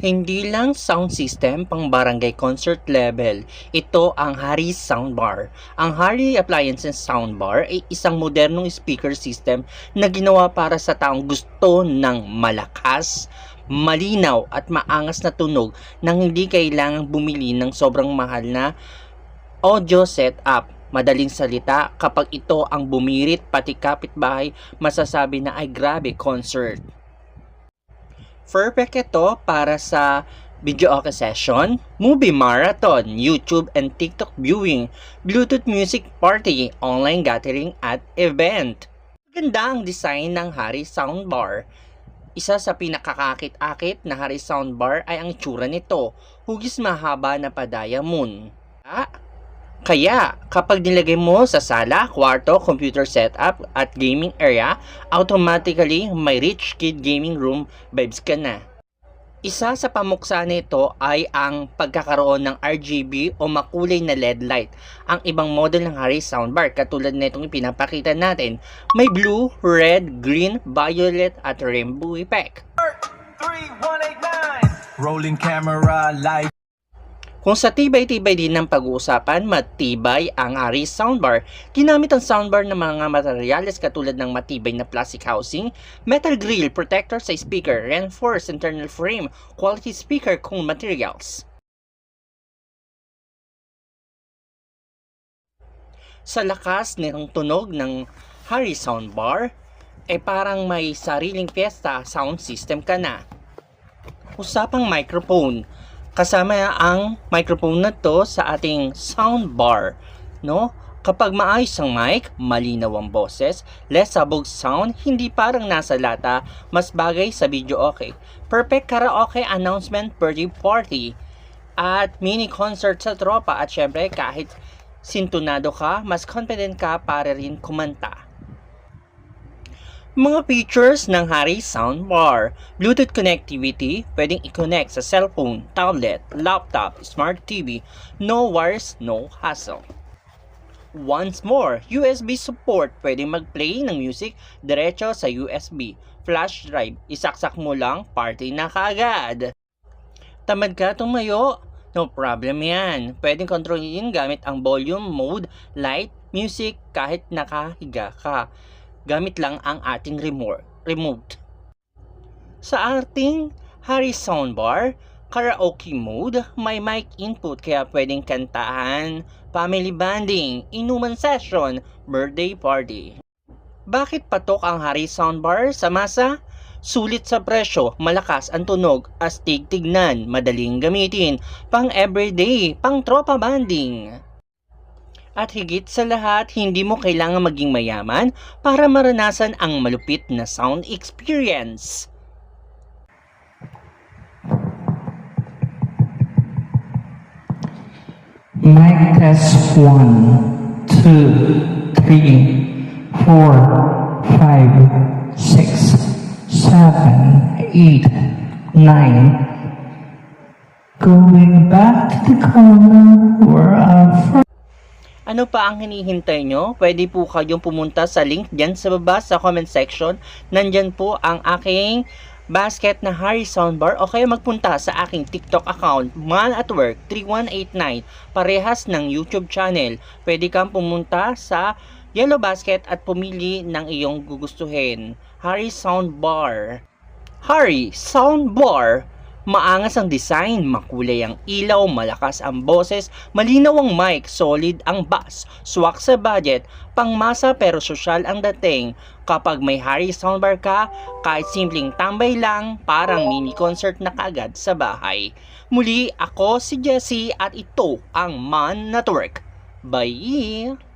Hindi lang sound system pang barangay concert level, ito ang Harry Soundbar. Ang Harry Appliances Soundbar ay isang modernong speaker system na ginawa para sa taong gusto ng malakas, malinaw at maangas na tunog nang hindi kailangang bumili ng sobrang mahal na audio setup. Madaling salita, kapag ito ang bumirit pati kapitbahay, masasabi na ay grabe concert. Perfect ito para sa videoke session, movie marathon, YouTube and TikTok viewing, Bluetooth music party, online gathering at event. Maganda ang design ng Harry Soundbar. Isa sa pinakakakit-akit na Harry Soundbar ay ang itsura nito, hugis mahaba na pa-diamond. Kaya, kapag nilagay mo sa sala, kwarto, computer setup, at gaming area, automatically may rich kid gaming room vibes ka na. Isa sa pamuksa nito ay ang pagkakaroon ng RGB o makulay na LED light. Ang ibang model ng Harry Soundbar, katulad nitong ipinapakita natin, may blue, red, green, violet at rainbow effect. 3189 Rolling camera light. Kung sa tibay-tibay din ng pag-uusapan, matibay ang Harry Soundbar. Ginamit ang soundbar ng mga materyales katulad ng matibay na plastic housing, metal grill protector sa speaker, reinforced internal frame, quality speaker kung materials. Sa lakas ng tunog ng Harry Soundbar, parang may sariling fiesta sound system ka na. Usapang microphone. Kasama ang microphone na to sa ating soundbar, no? Kapag maayos ang mic, malinaw ang boses, less sabog sound, hindi parang nasa lata, mas bagay sa video okay. Perfect karaoke announcement birthday party at mini concert sa tropa at syempre kahit sintonado ka, mas confident ka para rin kumanta. Mga features ng Harry Soundbar: Bluetooth connectivity, pwedeng i-connect sa cellphone, tablet, laptop, smart TV, no wires, no hassle. Once more, USB support, pwedeng mag-play ng music diretso sa USB. Flash drive, isaksak mo lang, party na kaagad. Tamad ka tumayo? No problem yan. Pwedeng kontrolin gamit ang volume mode, light, music kahit nakahiga ka. Gamit lang ang ating remote. Sa ating Harry Soundbar, karaoke mode, may mic input kaya pwedeng kantahan, family bonding, inuman session, birthday party. Bakit patok ang Harry Soundbar sa masa? Sulit sa presyo, malakas ang tunog, astig tignan, madaling gamitin, pang everyday, pang tropa banding. At higit sa lahat, hindi mo kailangan maging mayaman para maranasan ang malupit na sound experience. Mic test 1, 2, 3, 4, 5, 6, 7, 8, 9. Going back to the corner where I'm from. Ano pa ang hinihintay nyo? Pwede po kayong pumunta sa link dyan sa baba sa comment section. Nandyan po ang aking basket na Harry Soundbar o kaya magpunta sa aking TikTok account, Man at Work 3189, parehas ng YouTube channel. Pwede kang pumunta sa yellow basket at pumili ng iyong gugustuhin. Harry Soundbar. Harry Soundbar. Maangas ang design, makulay ang ilaw, malakas ang boses, malinaw ang mic, solid ang bass, swak sa budget, pangmasa pero sosyal ang dating. Kapag may Harry Soundbar ka, kahit simpleng tambay lang, parang mini concert na kaagad sa bahay. Muli, ako si Jessie at ito ang Man Network. Bye!